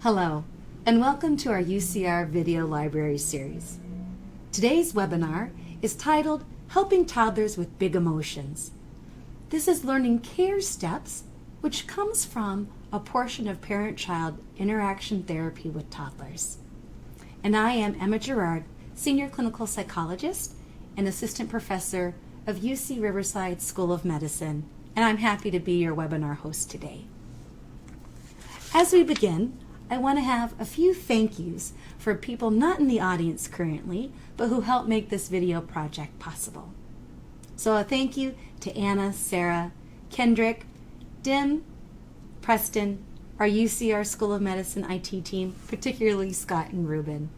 Hello, and welcome to our UCR video library series. Today's webinar is titled Helping Toddlers with Big Emotions. This is learning care steps, which comes from a portion of parent-child interaction therapy with toddlers. And I am Emma Gerard, Senior Clinical Psychologist and Assistant Professor of UC Riverside School of Medicine, and I'm happy to be your webinar host today. As we begin, I want to have a few thank yous for people not in the audience currently, but who helped make this video project possible. So a thank you to Anna, Sarah, Kendrick, Dim, Preston, our UCR School of Medicine IT team, particularly Scott and Ruben,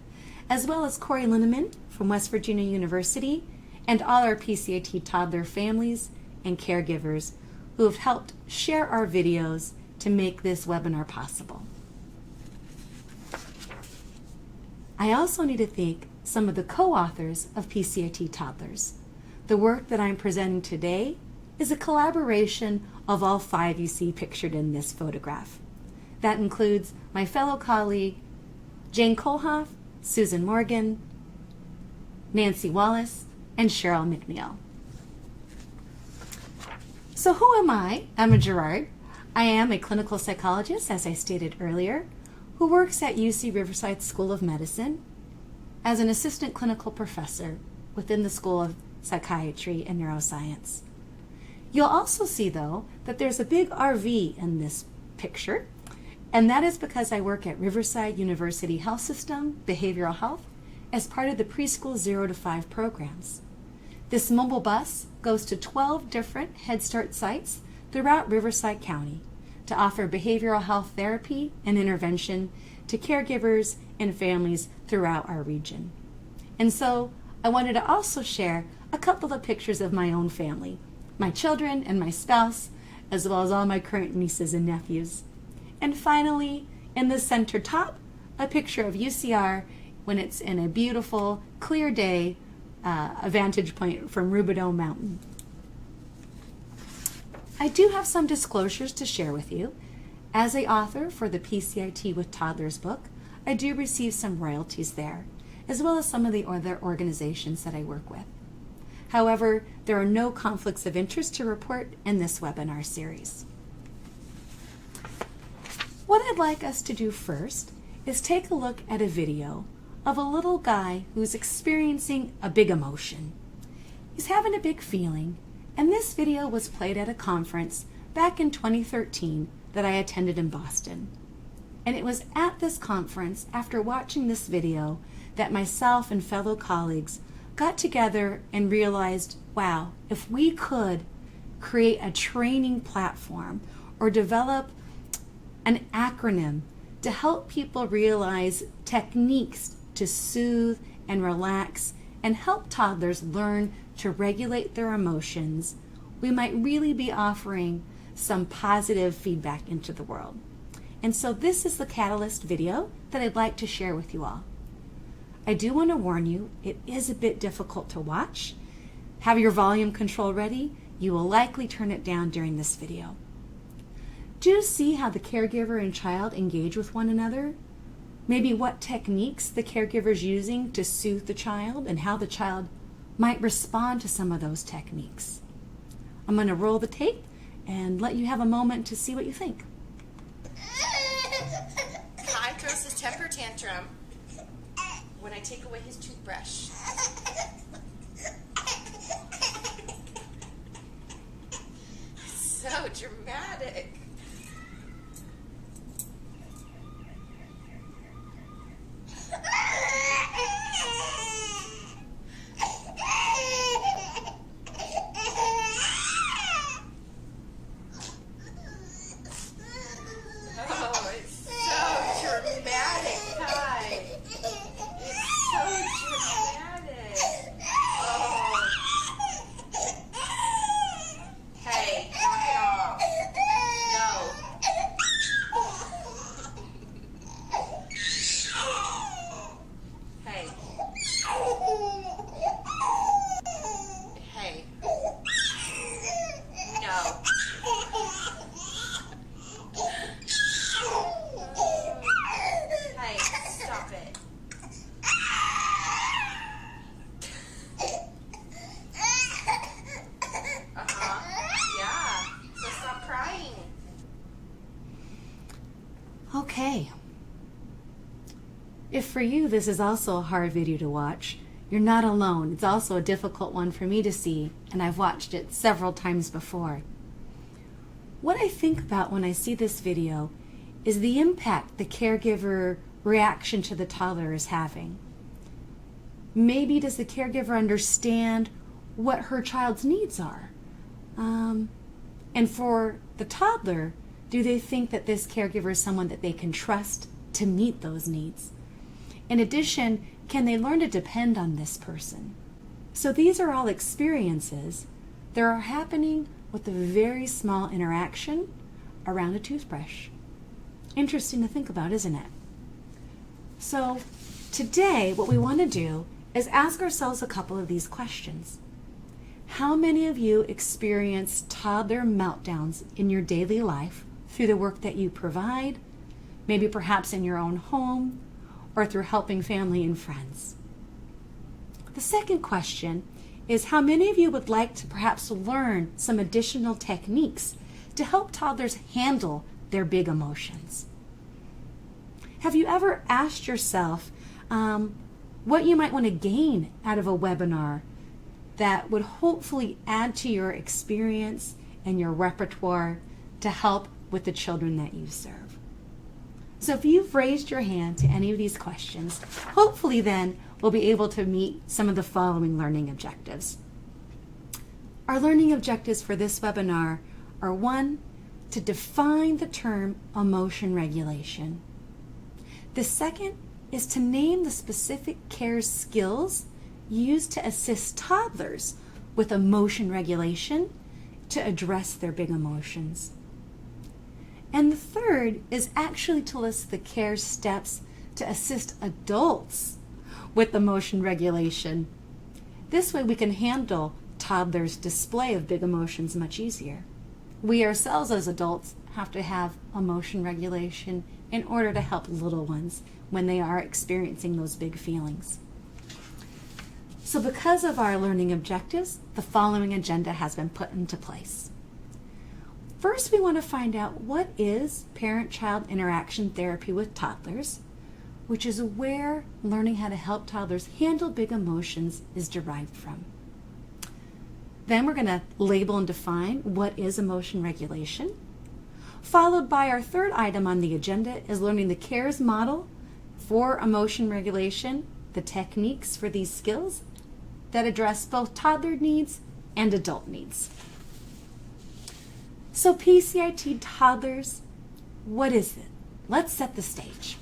as well as Corey Linneman from West Virginia University, and all our Pcit Toddler families and caregivers who have helped share our videos to make this webinar possible. I also need to thank some of the co-authors of Pcit Toddlers. The work that I'm presenting today is a collaboration of all five you see pictured in this photograph. That includes my fellow colleague Jane Kohlhoff, Susan Morgan, Nancy Wallace, and Cheryl McNeil. So who am I? Emma Gerard. I am a clinical psychologist, as I stated earlier, who works at UC Riverside School of Medicine as an assistant clinical professor within the School of Psychiatry and Neuroscience. You'll also see, though, that there's a big RV in this picture, and that is because I work at Riverside University Health System Behavioral Health as part of the preschool 0 to 5 programs. This mobile bus goes to 12 different Head Start sites throughout Riverside County to offer behavioral health therapy and intervention to caregivers and families throughout our region. And so I wanted to also share a couple of pictures of my own family, my children and my spouse, as well as all my current nieces and nephews. And finally, in the center top, a picture of UCR when it's in a beautiful, clear day, a vantage point from Rubidoux Mountain. I do have some disclosures to share with you. As an author for the Pcit with Toddlers book, I do receive some royalties there, as well as some of the other organizations that I work with. However, there are no conflicts of interest to report in this webinar series. What I'd like us to do first is take a look at a video of a little guy who's experiencing a big emotion. He's having a big feeling, and this video was played at a conference back in 2013 that I attended in Boston. And it was at this conference, after watching this video, that myself and fellow colleagues got together and realized, wow, if we could create a training platform or develop an acronym to help people realize techniques to soothe and relax and help toddlers learn to regulate their emotions, we might really be offering some positive feedback into the world. And so this is the catalyst video that I'd like to share with you all. I do want to warn you, it is a bit difficult to watch. Have your volume control ready. You will likely turn it down during this video. Do see how the caregiver and child engage with one another. Maybe what techniques the caregiver is using to soothe the child and how the child might respond to some of those techniques. I'm going to roll the tape and let you have a moment to see what you think. Kai throws his temper tantrum when I take away his toothbrush. So dramatic. Okay. If for you this is also a hard video to watch, you're not alone. It's also a difficult one for me to see, and I've watched it several times before. What I think about when I see this video is the impact the caregiver reaction to the toddler is having. Maybe does the caregiver understand what her child's needs are? And for the toddler, do they think that this caregiver is someone that they can trust to meet those needs? In addition, can they learn to depend on this person? So these are all experiences that are happening with a very small interaction around a toothbrush. Interesting to think about, isn't it? So today, what we want to do is ask ourselves a couple of these questions. How many of you experience toddler meltdowns in your daily life through the work that you provide, maybe perhaps in your own home, or through helping family and friends? The second question is how many of you would like to perhaps learn some additional techniques to help toddlers handle their big emotions? Have you ever asked yourself what you might want to gain out of a webinar that would hopefully add to your experience and your repertoire to help with the children that you serve? So if you've raised your hand to any of these questions, hopefully then we'll be able to meet some of the following learning objectives. Our learning objectives for this webinar are: 1, to define the term emotion regulation. The second is to name the specific care skills used to assist toddlers with emotion regulation to address their big emotions. And the third is actually to list the care steps to assist adults with emotion regulation. This way we can handle toddlers' display of big emotions much easier. We ourselves as adults have to have emotion regulation in order to help little ones when they are experiencing those big feelings. So because of our learning objectives, the following agenda has been put into place. First, we want to find out what is parent-child interaction therapy with toddlers, which is where learning how to help toddlers handle big emotions is derived from. Then we're going to label and define what is emotion regulation. Followed by our third item on the agenda is learning the CARES model for emotion regulation, the techniques for these skills that address both toddler needs and adult needs. So Pcit Toddlers, what is it? Let's set the stage.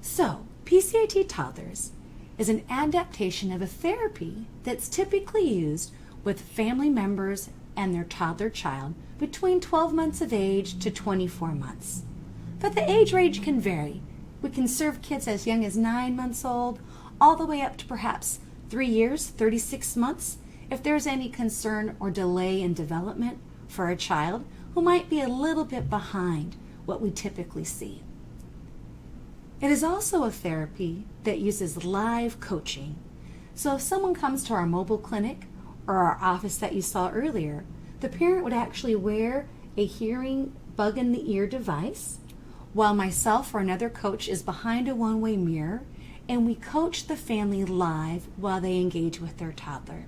So Pcit Toddlers is an adaptation of a therapy that's typically used with family members and their toddler child between 12 months of age to 24 months. But the age range can vary. We can serve kids as young as 9 months old, all the way up to perhaps 3 years, 36 months, if there's any concern or delay in development for a child who might be a little bit behind what we typically see. It is also a therapy that uses live coaching. So if someone comes to our mobile clinic or our office that you saw earlier, the parent would actually wear a hearing bug in the ear device, while myself or another coach is behind a one-way mirror, and we coach the family live while they engage with their toddler.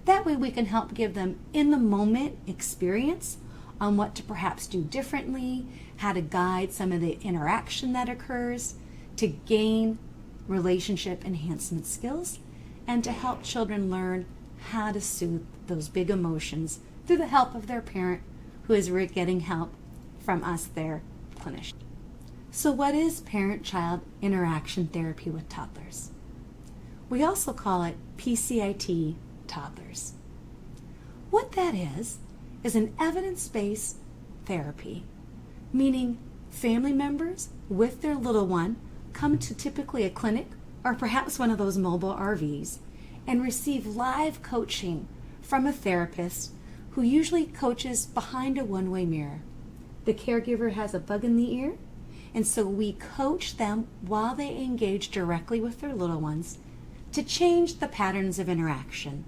That way we can help give them in-the-moment experience on what to perhaps do differently, how to guide some of the interaction that occurs, to gain relationship enhancement skills, and to help children learn how to soothe those big emotions through the help of their parent who is getting help from us, their clinician. So what is parent-child interaction therapy with toddlers? We also call it Pcit Toddlers. What that is an evidence-based therapy, meaning family members with their little one come to typically a clinic or perhaps one of those mobile RVs and receive live coaching from a therapist who usually coaches behind a one-way mirror. The caregiver has a bug in the ear, and so we coach them while they engage directly with their little ones to change the patterns of interaction.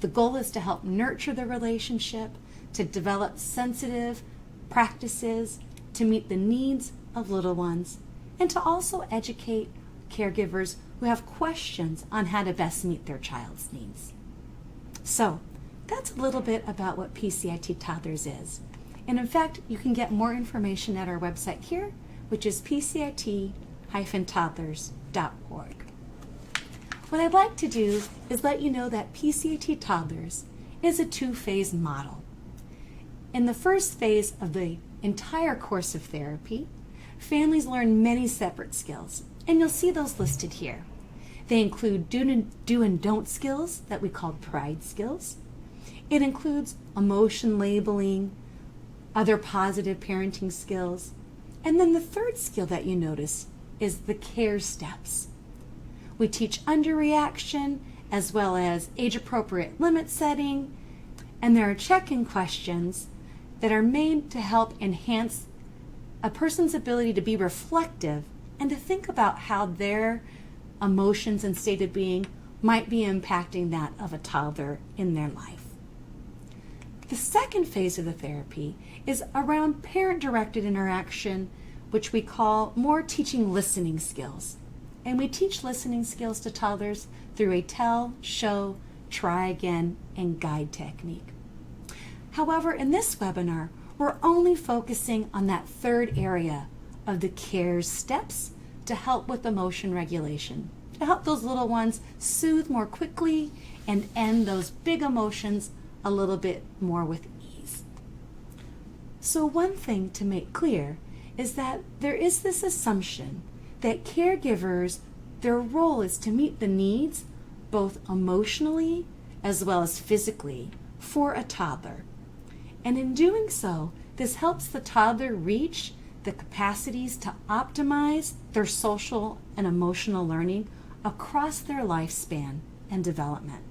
The goal is to help nurture the relationship, to develop sensitive practices to meet the needs of little ones and to also educate caregivers who have questions on how to best meet their child's needs. So that's a little bit about what Pcit Toddlers is. And in fact, you can get more information at our website here, which is pcit-toddlers.org. What I'd like to do is let you know that Pcit Toddlers is a two-phase model. In the first phase of the entire course of therapy, families learn many separate skills, and you'll see those listed here. They include do and don't skills that we call pride skills. It includes emotion labeling, other positive parenting skills, and then the third skill that you notice is the care steps. We teach underreaction as well as age-appropriate limit setting, and there are check-in questions that are made to help enhance a person's ability to be reflective and to think about how their emotions and state of being might be impacting that of a toddler in their life. The second phase of the therapy is around parent-directed interaction, which we call more teaching listening skills. And we teach listening skills to toddlers through a tell, show, try again, and guide technique. However, in this webinar, we're only focusing on that third area of the care steps to help with emotion regulation, to help those little ones soothe more quickly and end those big emotions a little bit more with ease. So one thing to make clear is that there is this assumption that caregivers, their role is to meet the needs both emotionally as well as physically for a toddler. And in doing so, this helps the toddler reach the capacities to optimize their social and emotional learning across their lifespan and development.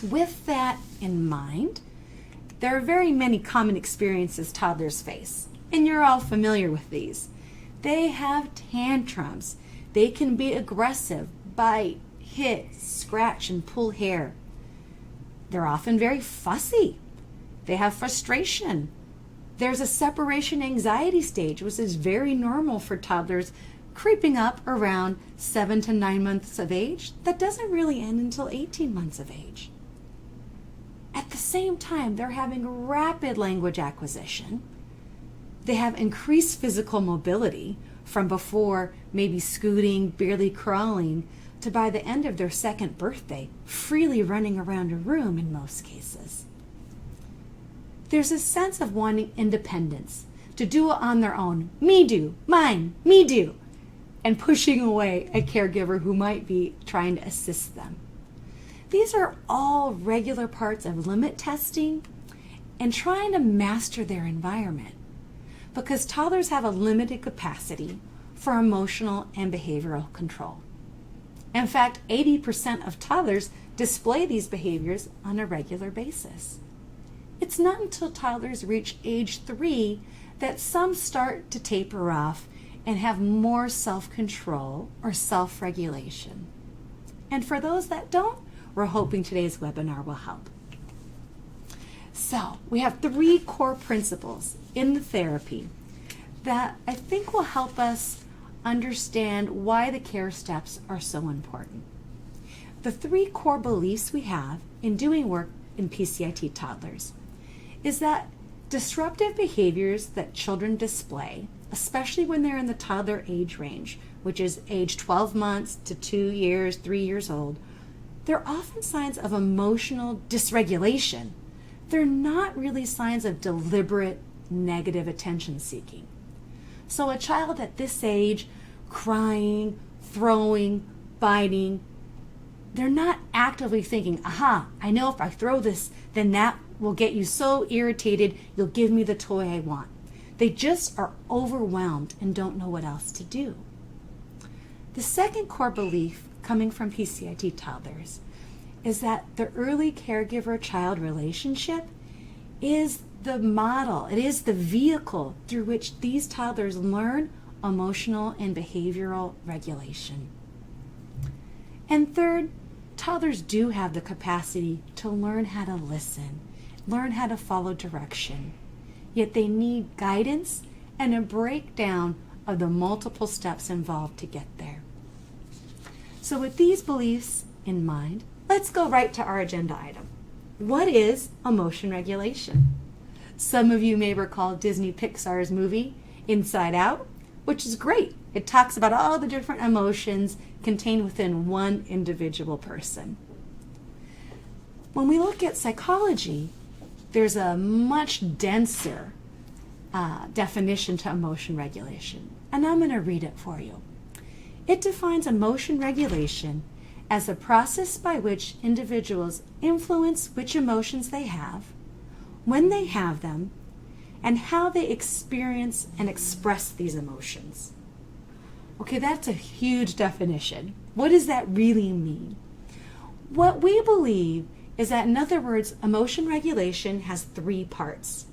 With that in mind, there are very many common experiences toddlers face, and you're all familiar with these. They have tantrums. They can be aggressive, bite, hit, scratch, and pull hair. They're often very fussy. They have frustration. There's a separation anxiety stage, which is very normal for toddlers creeping up around 7 to 9 months of age. That doesn't really end until 18 months of age. At the same time, they're having rapid language acquisition. They have increased physical mobility from before maybe scooting, barely crawling, to by the end of their second birthday, freely running around a room in most cases. There's a sense of wanting independence, to do it on their own. Me do, mine, me do, and pushing away a caregiver who might be trying to assist them. These are all regular parts of limit testing and trying to master their environment, because toddlers have a limited capacity for emotional and behavioral control. In fact, 80% of toddlers display these behaviors on a regular basis. It's not until toddlers reach age 3 that some start to taper off and have more self-control or self-regulation. And for those that don't, we're hoping today's webinar will help. So, we have 3 core principles in the therapy that I think will help us understand why the care steps are so important. The 3 core beliefs we have in doing work in Pcit Toddlers is that disruptive behaviors that children display, especially when they're in the toddler age range, which is age 12 months to 2 years, 3 years old, they're often signs of emotional dysregulation. They're not really signs of deliberate negative attention seeking. So a child at this age, crying, throwing, biting, they're not actively thinking, aha, I know if I throw this, then that will get you so irritated, you'll give me the toy I want. They just are overwhelmed and don't know what else to do. The second core belief coming from Pcit Toddlers is that the early caregiver-child relationship is the model, it is the vehicle through which these toddlers learn emotional and behavioral regulation. And third, toddlers do have the capacity to learn how to listen, learn how to follow direction. yet they need guidance and a breakdown of the multiple steps involved to get there. So with these beliefs in mind, let's go right to our agenda item. What is emotion regulation? Some of you may recall Disney Pixar's movie, Inside Out, which is great. It talks about all the different emotions contained within one individual person. When we look at psychology, there's a much denser definition to emotion regulation, and I'm going to read it for you. It defines emotion regulation as a process by which individuals influence which emotions they have, when they have them, and how they experience and express these emotions. Okay, that's a huge definition. What does that really mean? What we believe is that, in other words, emotion regulation has three parts.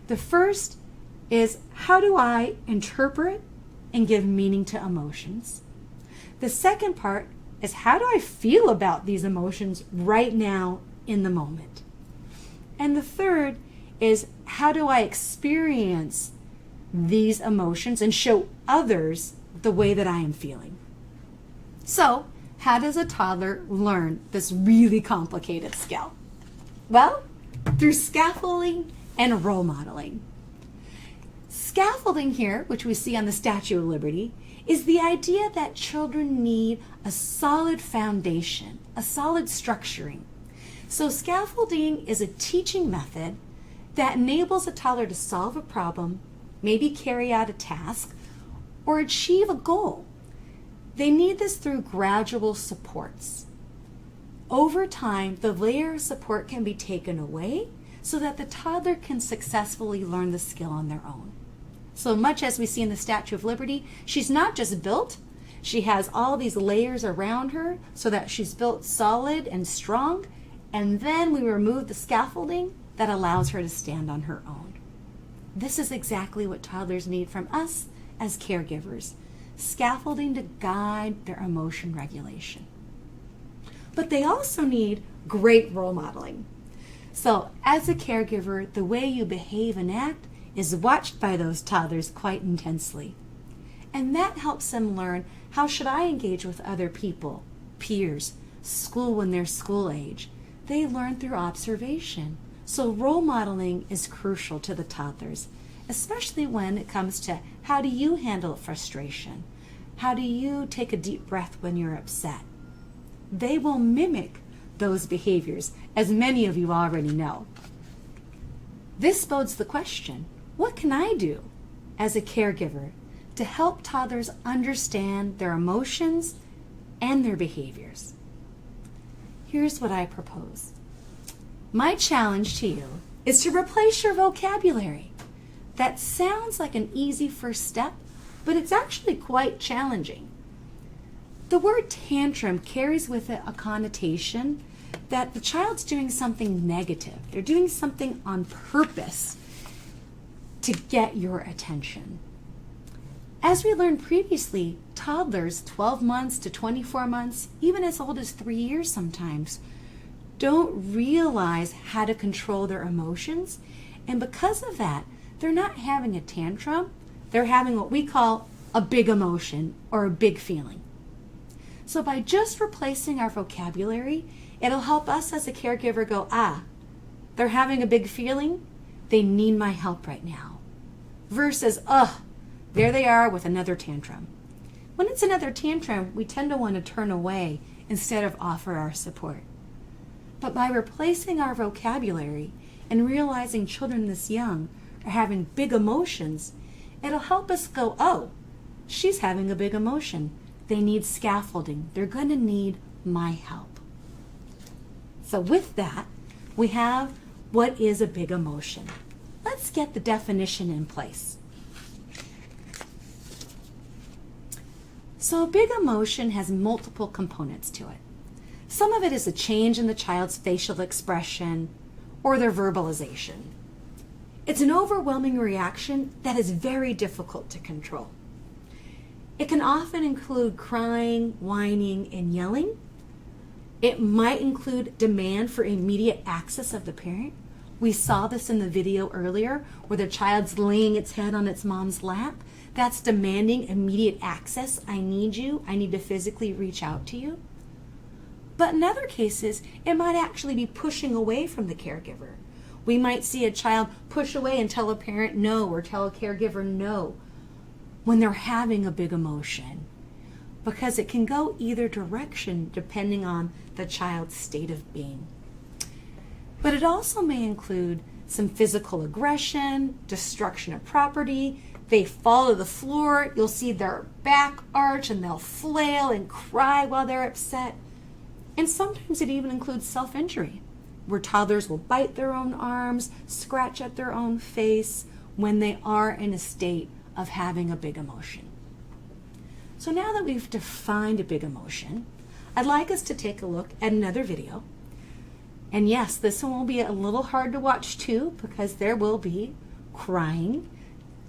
The first is, how do I interpret and give meaning to emotions? The second part is, how do I feel about these emotions right now in the moment? And the third is, how do I experience these emotions and show others the way that I am feeling? So, how does a toddler learn this really complicated skill? Well, through scaffolding and role modeling. Scaffolding here, which we see on the Statue of Liberty, is the idea that children need a solid foundation, a solid structuring. So scaffolding is a teaching method that enables a toddler to solve a problem, maybe carry out a task, or achieve a goal. They need this through gradual supports. Over time, the layer of support can be taken away so that the toddler can successfully learn the skill on their own. So much as we see in the Statue of Liberty, she's not just built, she has all these layers around her so that she's built solid and strong, and then we remove the scaffolding that allows her to stand on her own. This is exactly what toddlers need from us as caregivers, scaffolding to guide their emotion regulation. But they also need great role modeling. So as a caregiver, the way you behave and act is watched by those toddlers quite intensely. And that helps them learn, how should I engage with other people, peers, school when they're school age? They learn through observation. So role modeling is crucial to the toddlers, especially when it comes to, how do you handle frustration? How do you take a deep breath when you're upset? They will mimic those behaviors, as many of you already know. This bodes the question, what can I do as a caregiver to help toddlers understand their emotions and their behaviors? Here's what I propose. My challenge to you is to replace your vocabulary. That sounds like an easy first step, but it's actually quite challenging. The word tantrum carries with it a connotation that the child's doing something negative. They're doing something on purpose to get your attention. As we learned previously, toddlers 12 months to 24 months, even as old as 3 years sometimes, don't realize how to control their emotions, and because of that, they're not having a tantrum, they're having what we call a big emotion or a big feeling. So by just replacing our vocabulary, it'll help us as a caregiver go, they're having a big feeling, they need my help right now. Versus, there they are with another tantrum. When it's another tantrum, we tend to want to turn away instead of offer our support. But by replacing our vocabulary and realizing children this young are having big emotions, it'll help us go, she's having a big emotion. They need scaffolding. They're going to need my help. So with that, we have, what is a big emotion? Let's get the definition in place. So a big emotion has multiple components to it. Some of it is a change in the child's facial expression or their verbalization. It's an overwhelming reaction that is very difficult to control. It can often include crying, whining, and yelling. It might include demand for immediate access of the parent, We saw this in the video earlier where the child's laying its head on its mom's lap. That's demanding immediate access. I need you. I need to physically reach out to you. But in other cases, it might actually be pushing away from the caregiver. We might see a child push away and tell a parent no, or tell a caregiver no when they're having a big emotion, because it can go either direction depending on the child's state of being. But it also may include some physical aggression, destruction of property. They fall to the floor. You'll see their back arch and they'll flail and cry while they're upset. And sometimes it even includes self-injury, where toddlers will bite their own arms, scratch at their own face when they are in a state of having a big emotion. So now that we've defined a big emotion, I'd like us to take a look at another video. And yes, this one will be a little hard to watch too, because there will be crying,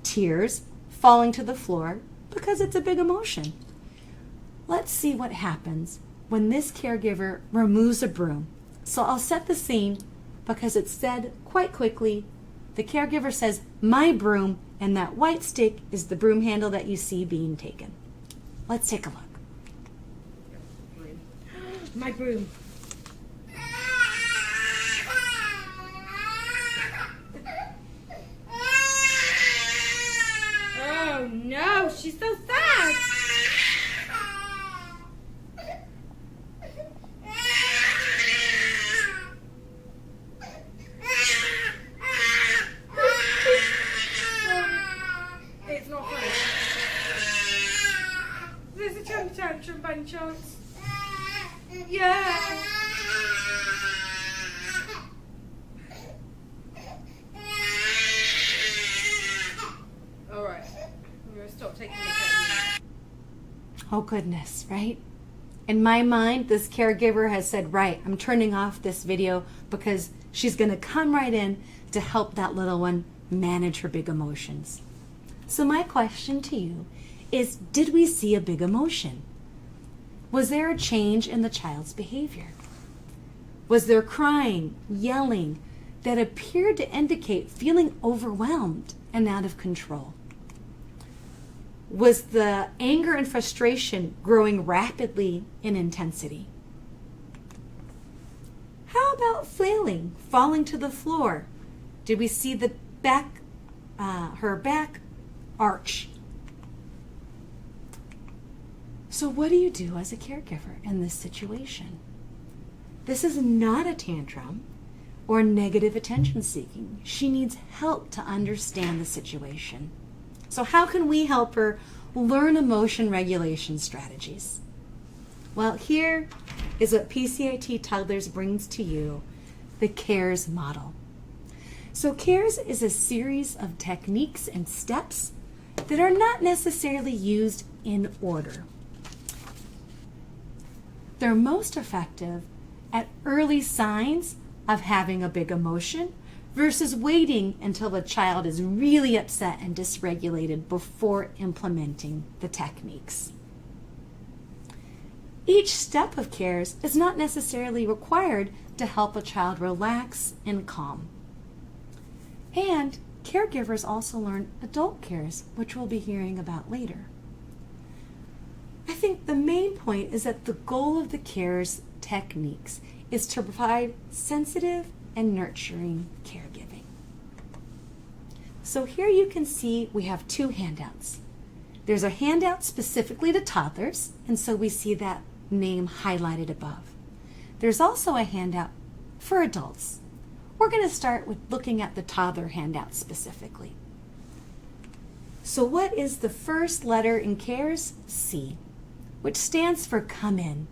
tears, falling to the floor, because it's a big emotion. Let's see what happens when this caregiver removes a broom. So I'll set the scene because it's said quite quickly. The caregiver says, "My broom," and that white stick is the broom handle that you see being taken. Let's take a look. My broom. Oh no, she's so sad. It's not funny. There's a temper tantrum by any chance? Yeah. Alright, I'm going to stop taking the technique. Oh goodness, right? In my mind, this caregiver has said, right, I'm turning off this video because she's going to come right in to help that little one manage her big emotions. So my question to you is, did we see a big emotion? Was there a change in the child's behavior? Was there crying, yelling that appeared to indicate feeling overwhelmed and out of control? Was the anger and frustration growing rapidly in intensity? How about flailing, falling to the floor? Did we see the her back arch? So what do you do as a caregiver in this situation? This is not a tantrum or negative attention seeking. She needs help to understand the situation. So how can we help her learn emotion regulation strategies? Well, here is what Pcit Toddlers brings to you, the CARES model. So CARES is a series of techniques and steps that are not necessarily used in order. They're most effective at early signs of having a big emotion versus waiting until the child is really upset and dysregulated before implementing the techniques. Each step of CARES is not necessarily required to help a child relax and calm. And caregivers also learn adult CARES, which we'll be hearing about later. I think the main point is that the goal of the CARES techniques is to provide sensitive and nurturing caregiving. So here you can see we have two handouts. There's a handout specifically to toddlers, and so we see that name highlighted above. There's also a handout for adults. We're going to start with looking at the toddler handout specifically. So what is the first letter in CARES? C, which stands for come in.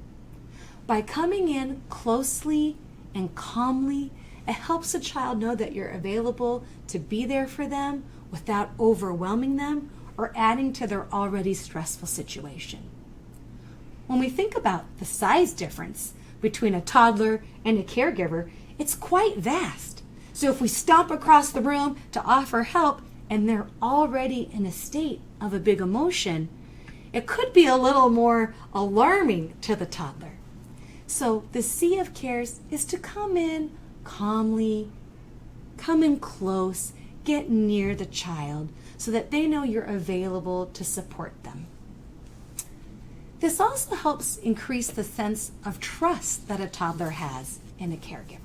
By coming in closely and calmly, it helps a child know that you're available to be there for them without overwhelming them or adding to their already stressful situation. When we think about the size difference between a toddler and a caregiver, it's quite vast. So if we stomp across the room to offer help and they're already in a state of a big emotion, it could be a little more alarming to the toddler. So the C of CARES is to come in calmly, come in close, get near the child so that they know you're available to support them. This also helps increase the sense of trust that a toddler has in a caregiver.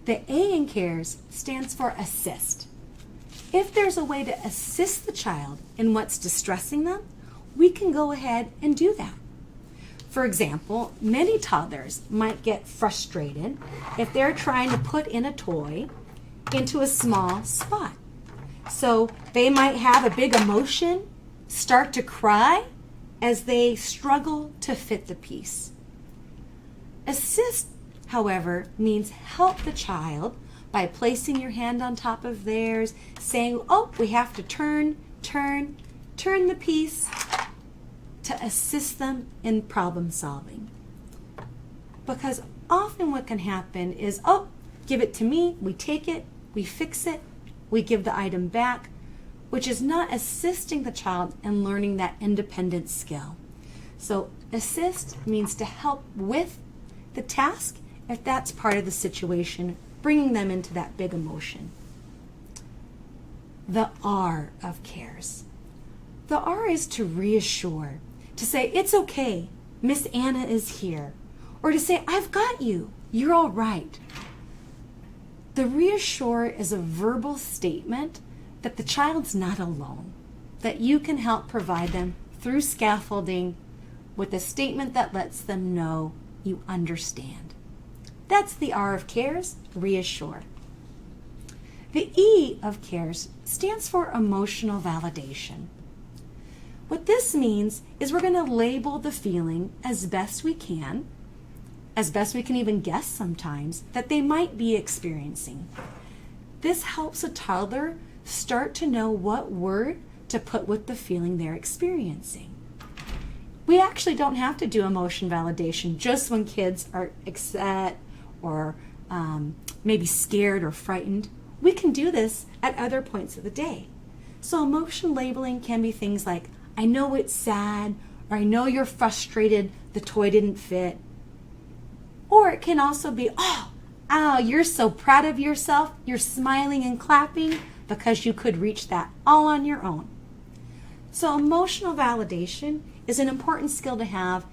The A in CARES stands for assist. If there's a way to assist the child in what's distressing them, we can go ahead and do that. For example, many toddlers might get frustrated if they're trying to put in a toy into a small spot. So they might have a big emotion, start to cry as they struggle to fit the piece. Assist, however, means help the child by placing your hand on top of theirs, saying, oh, we have to turn the piece to assist them in problem solving. Because often what can happen is, oh, give it to me, we take it, we fix it, we give the item back, which is not assisting the child in learning that independent skill. So assist means to help with the task if that's part of the situation, bringing them into that big emotion. The R of CARES. The R is to reassure, to say, it's okay, Miss Anna is here, or to say, I've got you, you're all right. The reassure is a verbal statement that the child's not alone, that you can help provide them through scaffolding with a statement that lets them know you understand. That's the R of CARES, reassure. The E of CARES stands for emotional validation. What this means is we're going to label the feeling as best we can even guess sometimes, that they might be experiencing. This helps a toddler start to know what word to put with the feeling they're experiencing. We actually don't have to do emotion validation just when kids are upset or maybe scared or frightened. We can do this at other points of the day. So emotion labeling can be things like, I know it's sad, or I know you're frustrated, the toy didn't fit. Or it can also be, oh, you're so proud of yourself, you're smiling and clapping because you could reach that all on your own. So emotional validation is an important skill to have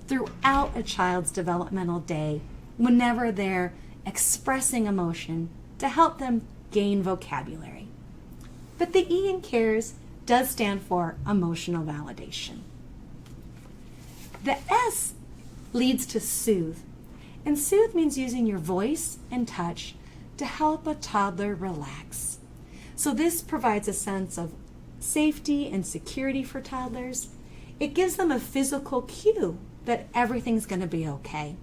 throughout a child's developmental day whenever they're expressing emotion to help them gain vocabulary. But the E in CARES does stand for emotional validation. The S leads to Soothe. And soothe means using your voice and touch to help a toddler relax. So this provides a sense of safety and security for toddlers. It gives them a physical cue that everything's going to be okay.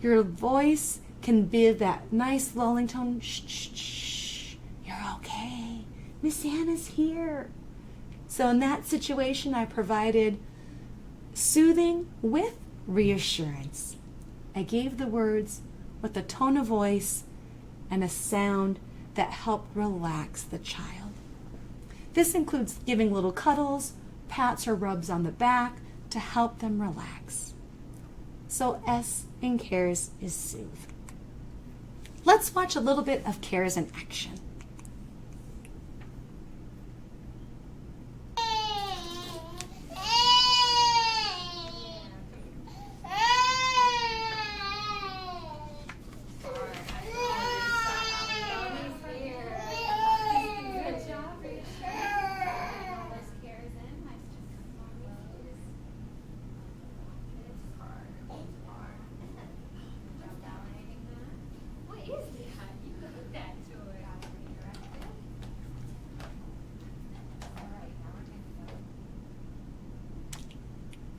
Your voice can be that nice lulling tone, shh, shh, shh, you're okay. Miss Anna's here. So in that situation, I provided soothing with reassurance. I gave the words with a tone of voice and a sound that helped relax the child. This includes giving little cuddles, pats or rubs on the back to help them relax. So S in CARES is Soothe. Let's watch a little bit of CARES in action.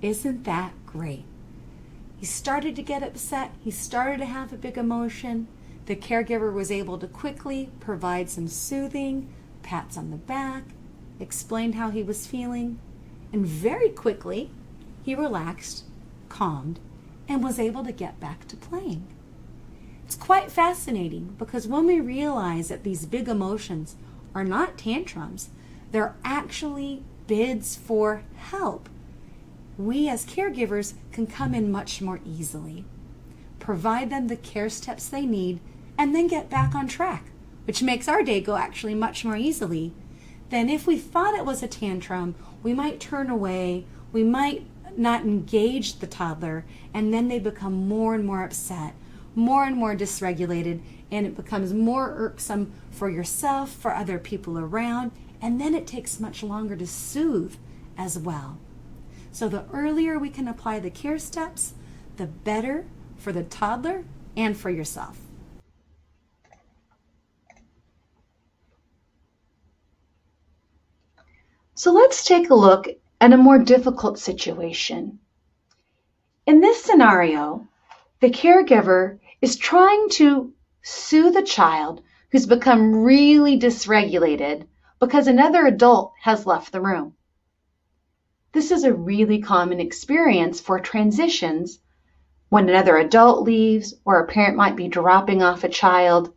Isn't that great? He started to get upset. He started to have a big emotion. The caregiver was able to quickly provide some soothing, pats on the back, explained how he was feeling, and very quickly he relaxed, calmed, and was able to get back to playing. It's quite fascinating because when we realize that these big emotions are not tantrums, they're actually bids for help, we as caregivers can come in much more easily, provide them the care steps they need, and then get back on track, which makes our day go actually much more easily than if we thought it was a tantrum. We might turn away, we might not engage the toddler, and then they become more and more upset, more and more dysregulated, and it becomes more irksome for yourself, for other people around, and then it takes much longer to soothe as well. So the earlier we can apply the care steps, the better for the toddler and for yourself. So let's take a look at a more difficult situation. In this scenario, the caregiver is trying to soothe a child who's become really dysregulated because another adult has left the room. This is a really common experience for transitions when another adult leaves or a parent might be dropping off a child.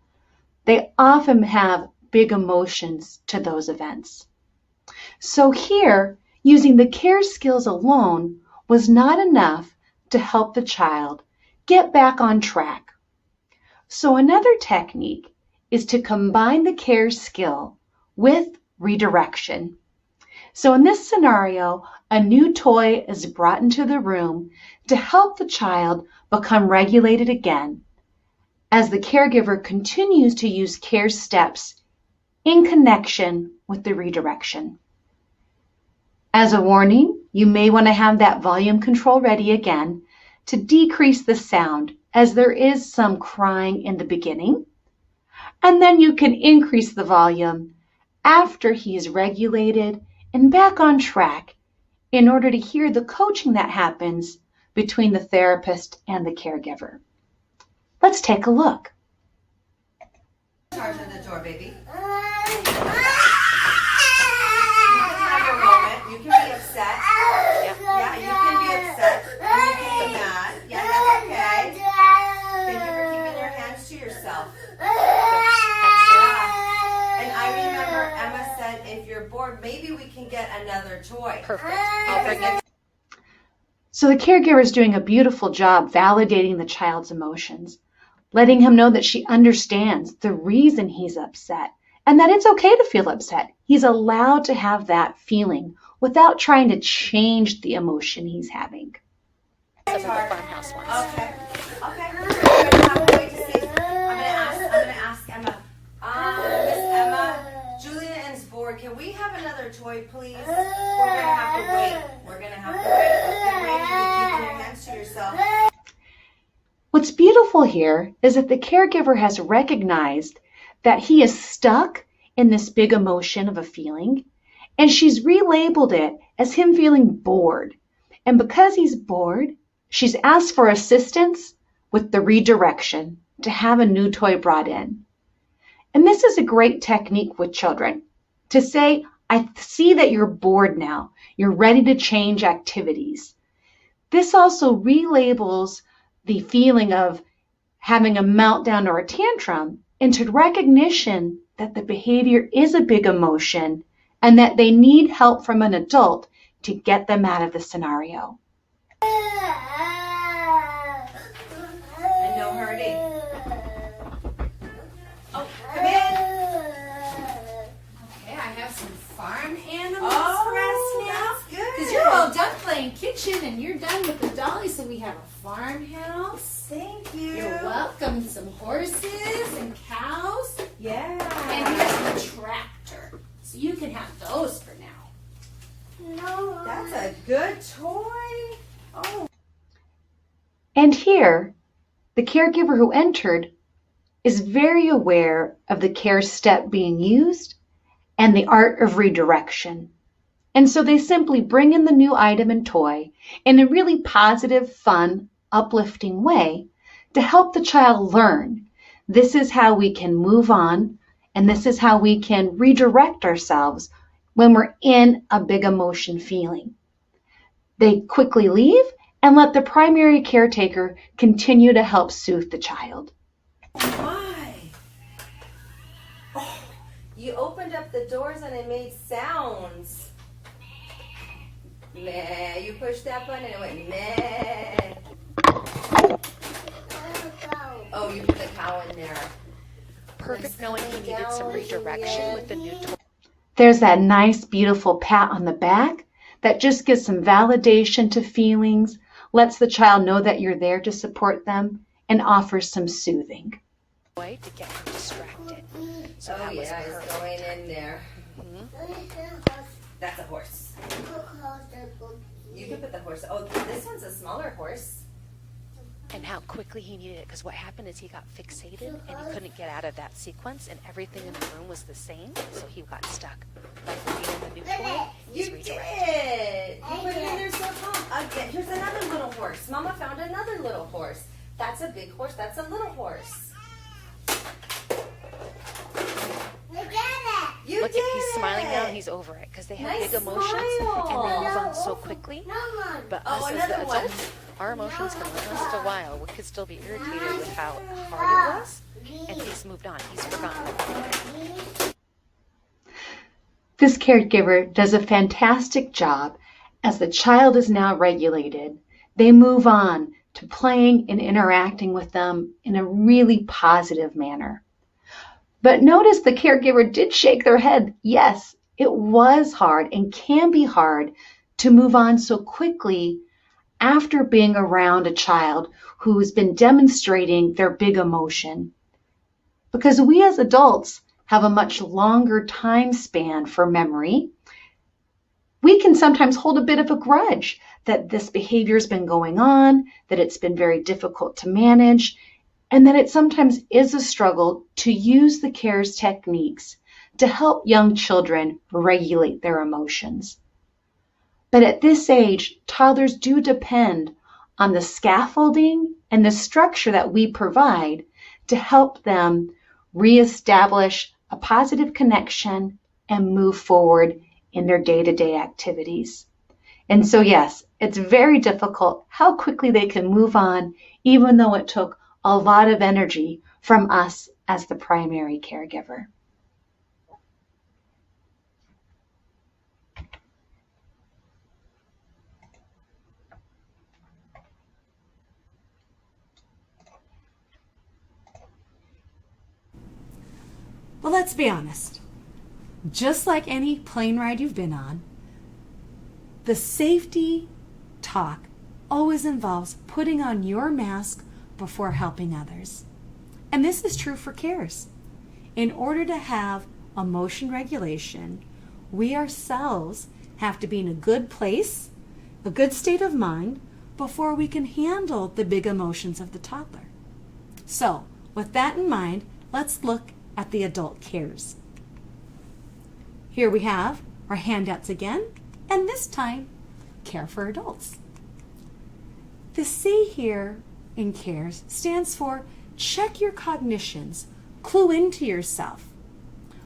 They often have big emotions to those events. So here, using the care skills alone was not enough to help the child get back on track. So another technique is to combine the care skill with redirection. So in this scenario, a new toy is brought into the room to help the child become regulated again as the caregiver continues to use care steps in connection with the redirection. As a warning, you may want to have that volume control ready again to decrease the sound as there is some crying in the beginning. And then you can increase the volume after he's regulated and back on track in order to hear the coaching that happens between the therapist and the caregiver. Let's take a look. Charge of the door, baby. You can have your moment. You can be upset. Yeah, you can be upset. And you can be mad. Yeah, that's okay. Thank you for keeping your hands to yourself. And I remember Emma said, if you're bored, maybe we can get another toy. Perfect. I'll bring it. So the caregiver is doing a beautiful job validating the child's emotions, letting him know that she understands the reason he's upset and that it's okay to feel upset. He's allowed to have that feeling without trying to change the emotion he's having. Some of the farmhouse ones. Okay. Okay. We're gonna have to wait to see. I'm gonna ask Emma. Miss Emma, Julia is bored. Can we have another toy, please? We're gonna have to wait. We're gonna have to wait. Okay, Ray, you keep your hands to yourself. What's beautiful here is that the caregiver has recognized that he is stuck in this big emotion of a feeling, and she's relabeled it as him feeling bored. And because he's bored, she's asked for assistance with the redirection to have a new toy brought in. And this is a great technique with children to say, I see that you're bored now. You're ready to change activities. This also relabels the feeling of having a meltdown or a tantrum into recognition that the behavior is a big emotion and that they need help from an adult to get them out of the scenario. And no hurting. Oh, come in. Okay, I have some farm animals Oh, for us now. that's good. Because you're all done playing kitchen and you're done with the dolly, so we have a farmhouse. Thank you. You're welcome. Some horses and cows. Yeah. And here's the tractor. So you can have those for now. No. That's a good toy. Oh. And here, the caregiver who entered is very aware of the care step being used and the art of redirection. And so they simply bring in the new item and toy in a really positive, fun, uplifting way to help the child learn this is how we can move on and this is how we can redirect ourselves when we're in a big emotion feeling. They quickly leave and let the primary caretaker continue to help soothe the child. My. Oh, you opened up the doors and it made sounds. Meh. You pushed that button and it went meh. Oh, you put the cow in there. perfect knowing he needed some redirection with the new toy. There's that nice, beautiful pat on the back that just gives some validation to feelings, lets the child know that you're there to support them, and offers some soothing. To get him distracted. So Oh that was yeah, it's perfect. going in there. That's a horse. You can put the horse. Oh, this one's a smaller horse. And how quickly he needed it, because what happened is he got fixated and he couldn't get out of that sequence, and everything in the room was the same, so he got stuck. Like being in the new toy, he's You redirected. did. You put it in there so calm. Again, here's another little horse. Mama found another little horse. That's a big horse. That's a little horse. You Look, did he's smiling now and it. he's over it, because they have Nice big emotions smile. and they move on so quickly. But Oh, us as another the one. adults, our emotions can last a while. We could still be irritated with how hard it was, and he's moved on. He's forgotten. This caregiver does a fantastic job. As the child is now regulated, they move on to playing and interacting with them in a really positive manner. But notice the caregiver did shake their head. Yes, it was hard and can be hard to move on so quickly after being around a child who's been demonstrating their big emotion. Because we as adults have a much longer time span for memory, we can sometimes hold a bit of a grudge that this behavior's been going on, that it's been very difficult to manage, and that it sometimes is a struggle to use the CARES techniques to help young children regulate their emotions. But at this age, toddlers do depend on the scaffolding and the structure that we provide to help them reestablish a positive connection and move forward in their day-to-day activities. And so yes, it's very difficult how quickly they can move on, even though it took a lot of energy from us as the primary caregiver. Well, let's be honest. Just like any plane ride you've been on, the safety talk always involves putting on your mask before helping others. And this is true for CARES. In order to have emotion regulation, we ourselves have to be in a good place, a good state of mind, before we can handle the big emotions of the toddler. So, with that in mind, let's look at the adult CARES. Here we have our handouts again, and this time, Care for Adults. The C here in CARES stands for check your cognitions, clue into yourself.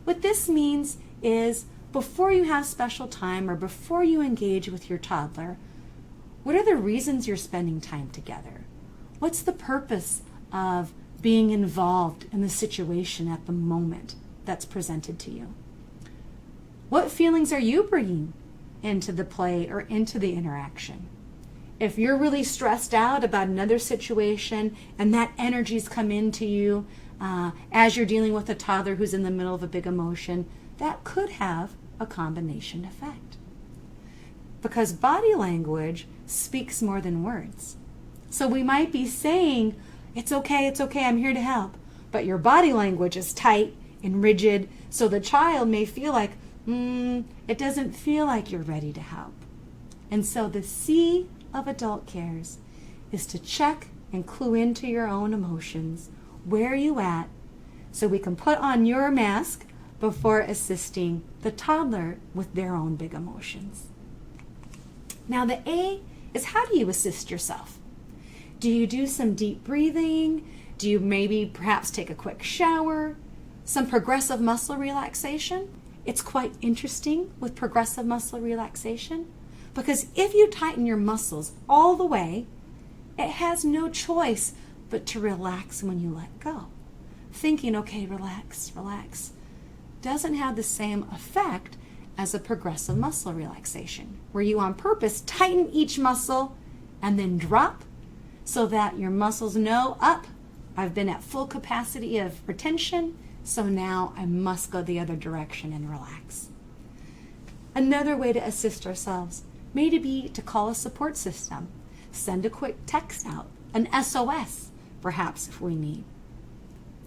What this means is before you have special time or before you engage with your toddler, what are the reasons you're spending time together? What's the purpose of being involved in the situation at the moment that's presented to you? What feelings are you bringing into the play or into the interaction? If you're really stressed out about another situation and that energy's come into you as you're dealing with a toddler who's in the middle of a big emotion, that could have a combination effect. Because body language speaks more than words. So we might be saying, it's okay, I'm here to help. But your body language is tight and rigid, so the child may feel like, it doesn't feel like you're ready to help. And so the C of adult CARES is to check and clue into your own emotions. Where are you at? So we can put on your mask before assisting the toddler with their own big emotions. Now the A is how do you assist yourself? Do you do some deep breathing? Do you maybe perhaps take a quick shower? Some progressive muscle relaxation? It's quite interesting with progressive muscle relaxation because if you tighten your muscles all the way, it has no choice but to relax when you let go. Thinking, okay, relax, doesn't have the same effect as a progressive muscle relaxation, where you on purpose tighten each muscle and then drop so that your muscles know, I've been at full capacity of retention, so now I must go the other direction and relax. Another way to assist ourselves may be to call a support system, send a quick text out, an SOS, perhaps if we need.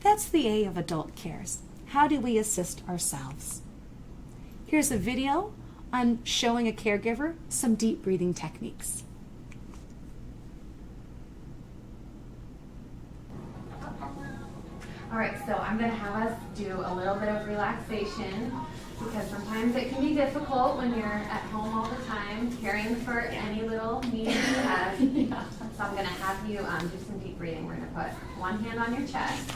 That's the A of adult cares. How do we assist ourselves? Here's a video on showing a caregiver some deep breathing techniques. All right, so I'm going to have us do a little bit of relaxation because sometimes it can be difficult when you're at home all the time caring for any little need you have. So I'm going to have you do some deep breathing. We're going to put one hand on your chest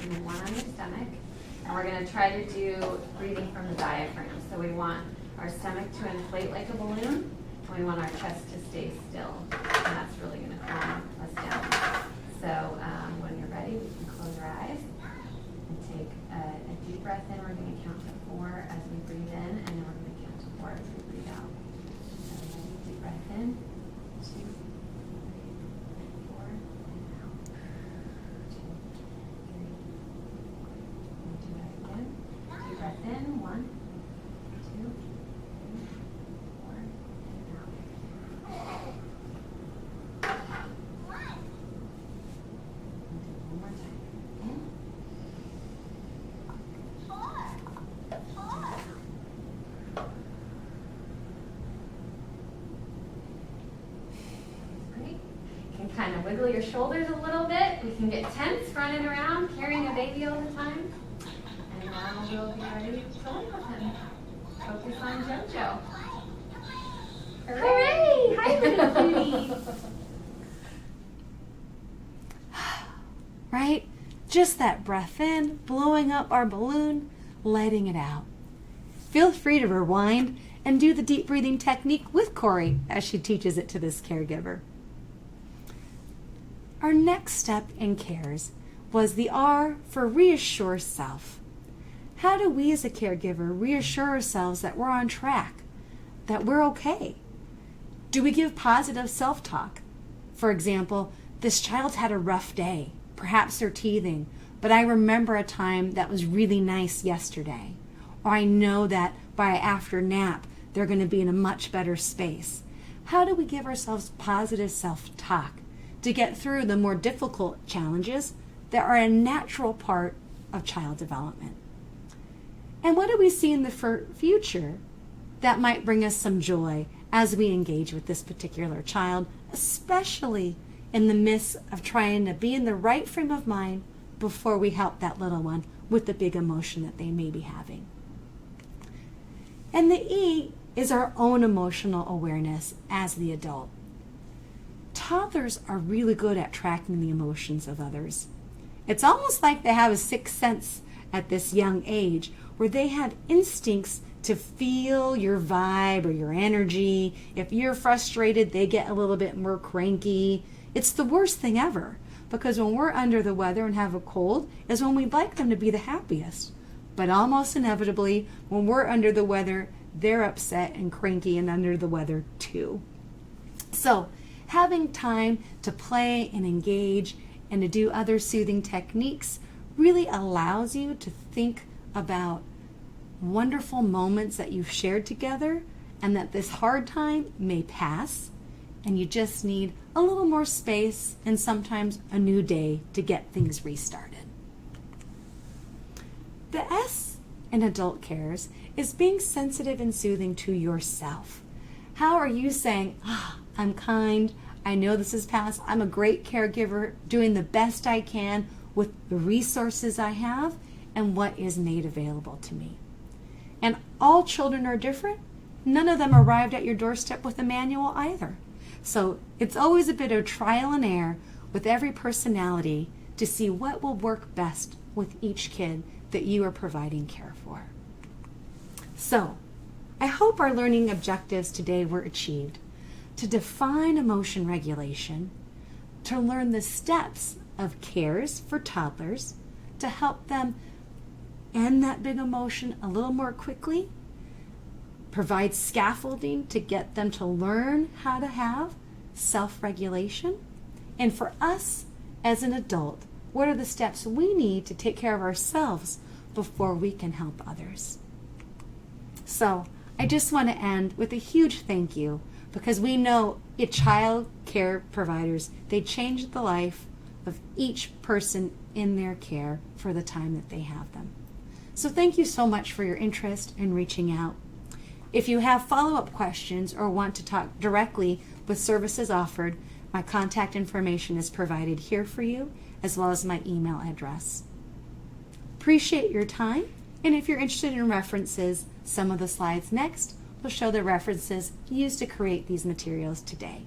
and then one on your stomach. And we're going to try to do breathing from the diaphragm. So we want our stomach to inflate like a balloon, and we want our chest to stay still. And that's really going to calm us down. So when you're ready, we can close our eyes and take a deep breath in. We're going to count to 4 as we breathe in, and then we're going to count to 4 as we breathe out. So ready, deep breath in, 2, 3, 4, and out. 2, 3, 4. We'll do that again. Deep breath in, 1, 2, 3, 4, and out. One more time. In. Great. You can kind of wiggle your shoulders a little bit. We can get tense running around, carrying a baby all the time. And now we'll be ready to live with him. Focus on JoJo. Hooray! Hi, little cutie. Right? Just that breath in, blowing up our balloon, letting it out. Feel free to rewind and do the deep breathing technique with Corey as she teaches it to this caregiver. Our next step in CARES was the R for reassure self. How do we as a caregiver reassure ourselves that we're on track, that we're okay? Do we give positive self-talk? For example, this child's had a rough day. Perhaps they're teething, but I remember a time that was really nice yesterday. Or I know that by after nap, they're going to be in a much better space. How do we give ourselves positive self-talk to get through the more difficult challenges that are a natural part of child development? And what do we see in the future that might bring us some joy as we engage with this particular child, especially in the midst of trying to be in the right frame of mind before we help that little one with the big emotion that they may be having? And the E is our own emotional awareness as the adult. Toddlers are really good at tracking the emotions of others. It's almost like they have a sixth sense at this young age where they have instincts to feel your vibe or your energy. If you're frustrated, they get a little bit more cranky. It's the worst thing ever, because when we're under the weather and have a cold is when we'd like them to be the happiest. But almost inevitably, when we're under the weather, they're upset and cranky and under the weather too. So having time to play and engage and to do other soothing techniques really allows you to think about wonderful moments that you've shared together, and that this hard time may pass and you just need a little more space and sometimes a new day to get things restarted. The S in adult cares is being sensitive and soothing to yourself. How are you saying, I'm kind, I know this is past, I'm a great caregiver, doing the best I can with the resources I have and what is made available to me? And all children are different. None of them arrived at your doorstep with a manual either. So it's always a bit of trial and error with every personality to see what will work best with each kid that you are providing care for. So I hope our learning objectives today were achieved: to define emotion regulation, to learn the steps of CARES for toddlers to help them end that big emotion a little more quickly, provide scaffolding to get them to learn how to have self-regulation, and for us as an adult what are the steps we need to take care of ourselves before we can help others. So I just want to end with a huge thank you, because we know child care providers, they change the life of each person in their care for the time that they have them. So thank you so much for your interest in reaching out. If you have follow-up questions or want to talk directly with services offered, my contact information is provided here for you, as well as my email address. Appreciate your time, and if you're interested in references, some of the slides next will show the references used to create these materials today.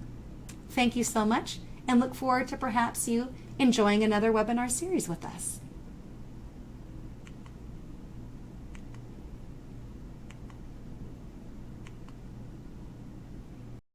Thank you so much, and look forward to perhaps you enjoying another webinar series with us.